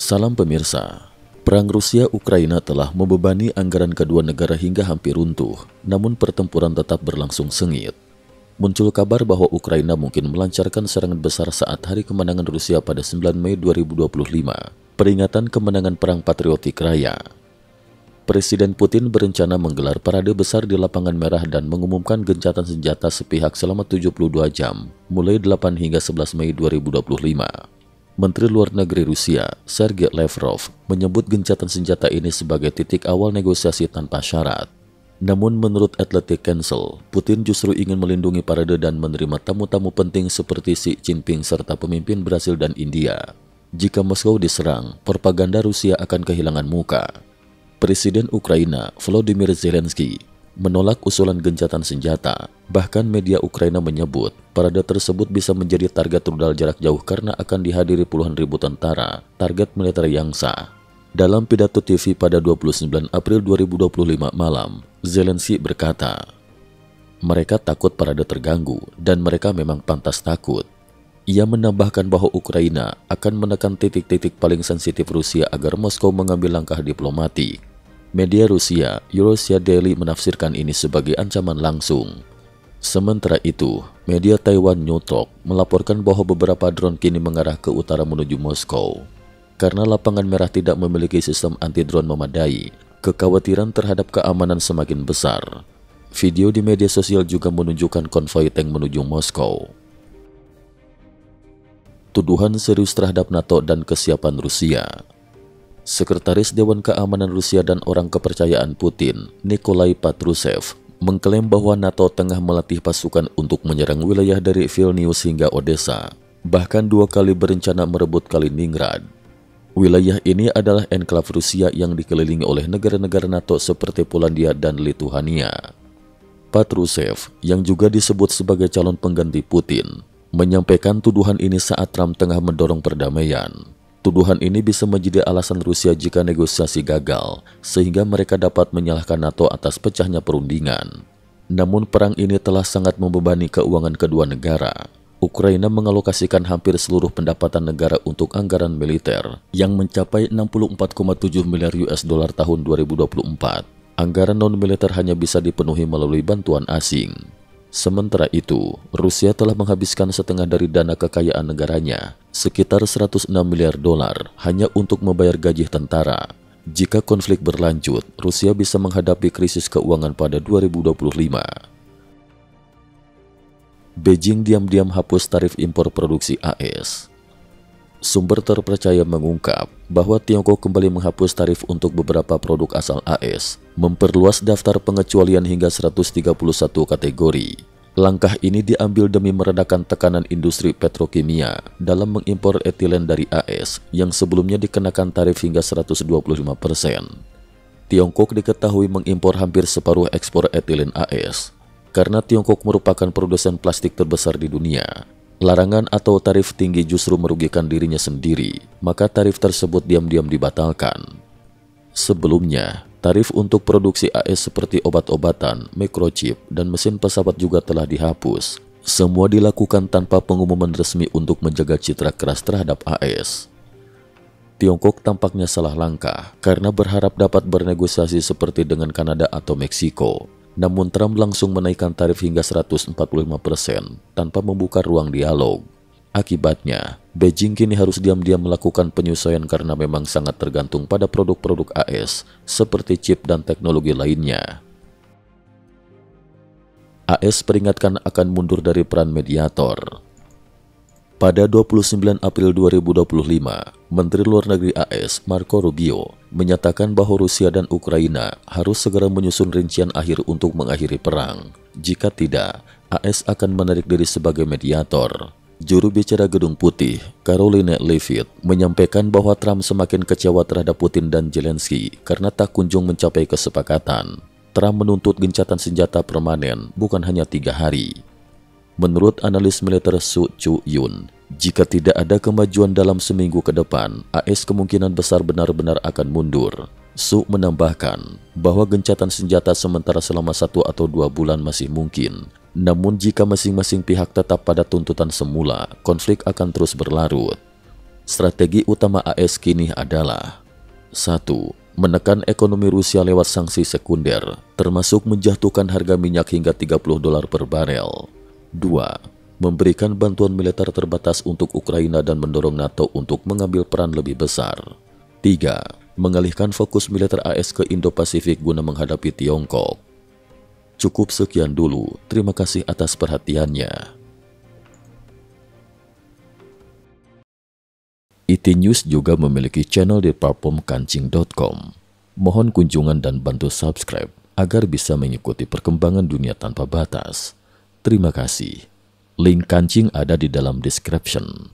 Salam pemirsa, perang Rusia-Ukraina telah membebani anggaran kedua negara hingga hampir runtuh, namun pertempuran tetap berlangsung sengit. Muncul kabar bahwa Ukraina mungkin melancarkan serangan besar saat hari kemenangan Rusia pada 9 Mei 2025, peringatan kemenangan Perang Patriotik Raya. Presiden Putin berencana menggelar parade besar di Lapangan Merah dan mengumumkan gencatan senjata sepihak selama 72 jam, mulai 8 hingga 11 Mei 2025. Menteri Luar Negeri Rusia, Sergei Lavrov, menyebut gencatan senjata ini sebagai titik awal negosiasi tanpa syarat. Namun menurut Atlantic Council, Putin justru ingin melindungi parade dan menerima tamu-tamu penting seperti Xi Jinping serta pemimpin Brasil dan India. Jika Moskow diserang, propaganda Rusia akan kehilangan muka. Presiden Ukraina, Volodymyr Zelensky, menolak usulan gencatan senjata. Bahkan media Ukraina menyebut parade tersebut bisa menjadi target rudal jarak jauh karena akan dihadiri puluhan ribu tentara, target militer yang sah. Dalam pidato TV pada 29 April 2025 malam, Zelensky berkata, "Mereka takut parade terganggu dan mereka memang pantas takut." Ia menambahkan bahwa Ukraina akan menekan titik-titik paling sensitif Rusia agar Moskow mengambil langkah diplomatik. Media Rusia, Russia Daily menafsirkan ini sebagai ancaman langsung. Sementara itu, media Taiwan New Talk melaporkan bahwa beberapa drone kini mengarah ke utara menuju Moskow. Karena Lapangan Merah tidak memiliki sistem anti-drone memadai, kekhawatiran terhadap keamanan semakin besar. Video di media sosial juga menunjukkan konvoi tank menuju Moskow. Tuduhan serius terhadap NATO dan kesiapan Rusia. Sekretaris Dewan Keamanan Rusia dan orang kepercayaan Putin, Nikolai Patrushev, mengklaim bahwa NATO tengah melatih pasukan untuk menyerang wilayah dari Vilnius hingga Odessa, bahkan 2 kali berencana merebut Kaliningrad. Wilayah ini adalah enklav Rusia yang dikelilingi oleh negara-negara NATO seperti Polandia dan Lithuania. Patrushev, yang juga disebut sebagai calon pengganti Putin, menyampaikan tuduhan ini saat Trump tengah mendorong perdamaian. Tuduhan ini bisa menjadi alasan Rusia jika negosiasi gagal, sehingga mereka dapat menyalahkan NATO atas pecahnya perundingan. Namun perang ini telah sangat membebani keuangan kedua negara. Ukraina mengalokasikan hampir seluruh pendapatan negara untuk anggaran militer, yang mencapai 64,7 miliar US dollar tahun 2024. Anggaran non-militer hanya bisa dipenuhi melalui bantuan asing. Sementara itu, Rusia telah menghabiskan setengah dari dana kekayaan negaranya, sekitar 106 miliar dolar, hanya untuk membayar gaji tentara. Jika konflik berlanjut, Rusia bisa menghadapi krisis keuangan pada 2025. Beijing diam-diam hapus tarif impor produksi AS. Sumber terpercaya mengungkap bahwa Tiongkok kembali menghapus tarif untuk beberapa produk asal AS, memperluas daftar pengecualian hingga 131 kategori. Langkah ini diambil demi meredakan tekanan industri petrokimia dalam mengimpor etilen dari AS yang sebelumnya dikenakan tarif hingga 125%. Tiongkok diketahui mengimpor hampir separuh ekspor etilen AS. Karena Tiongkok merupakan produsen plastik terbesar di dunia, larangan atau tarif tinggi justru merugikan dirinya sendiri, maka tarif tersebut diam-diam dibatalkan. Sebelumnya, tarif untuk produksi AS seperti obat-obatan, microchip, dan mesin pesawat juga telah dihapus. Semua dilakukan tanpa pengumuman resmi untuk menjaga citra keras terhadap AS. Tiongkok tampaknya salah langkah karena berharap dapat bernegosiasi seperti dengan Kanada atau Meksiko. Namun Trump langsung menaikkan tarif hingga 145% tanpa membuka ruang dialog. Akibatnya, Beijing kini harus diam-diam melakukan penyesuaian karena memang sangat tergantung pada produk-produk AS seperti chip dan teknologi lainnya. AS peringatkan akan mundur dari peran mediator. Pada 29 April 2025, Menteri Luar Negeri AS Marco Rubio menyatakan bahwa Rusia dan Ukraina harus segera menyusun rincian akhir untuk mengakhiri perang. Jika tidak, AS akan menarik diri sebagai mediator. Juru bicara Gedung Putih, Caroline Leavitt, menyampaikan bahwa Trump semakin kecewa terhadap Putin dan Zelensky karena tak kunjung mencapai kesepakatan. Trump menuntut gencatan senjata permanen bukan hanya 3 hari. Menurut analis militer Su Chu-yun, jika tidak ada kemajuan dalam seminggu ke depan, AS kemungkinan besar benar-benar akan mundur. Su menambahkan bahwa gencatan senjata sementara selama 1 atau 2 bulan masih mungkin. Namun jika masing-masing pihak tetap pada tuntutan semula, konflik akan terus berlarut. Strategi utama AS kini adalah 1. Menekan ekonomi Rusia lewat sanksi sekunder, termasuk menjatuhkan harga minyak hingga $30 per barel. 2. Memberikan bantuan militer terbatas untuk Ukraina dan mendorong NATO untuk mengambil peran lebih besar. 3. Mengalihkan fokus militer AS ke Indo-Pasifik guna menghadapi Tiongkok. Cukup sekian dulu, terima kasih atas perhatiannya. IT News juga memiliki channel di platform kancing.com. Mohon kunjungan dan bantu subscribe agar bisa mengikuti perkembangan dunia tanpa batas. Terima kasih. Link kancing ada di dalam description.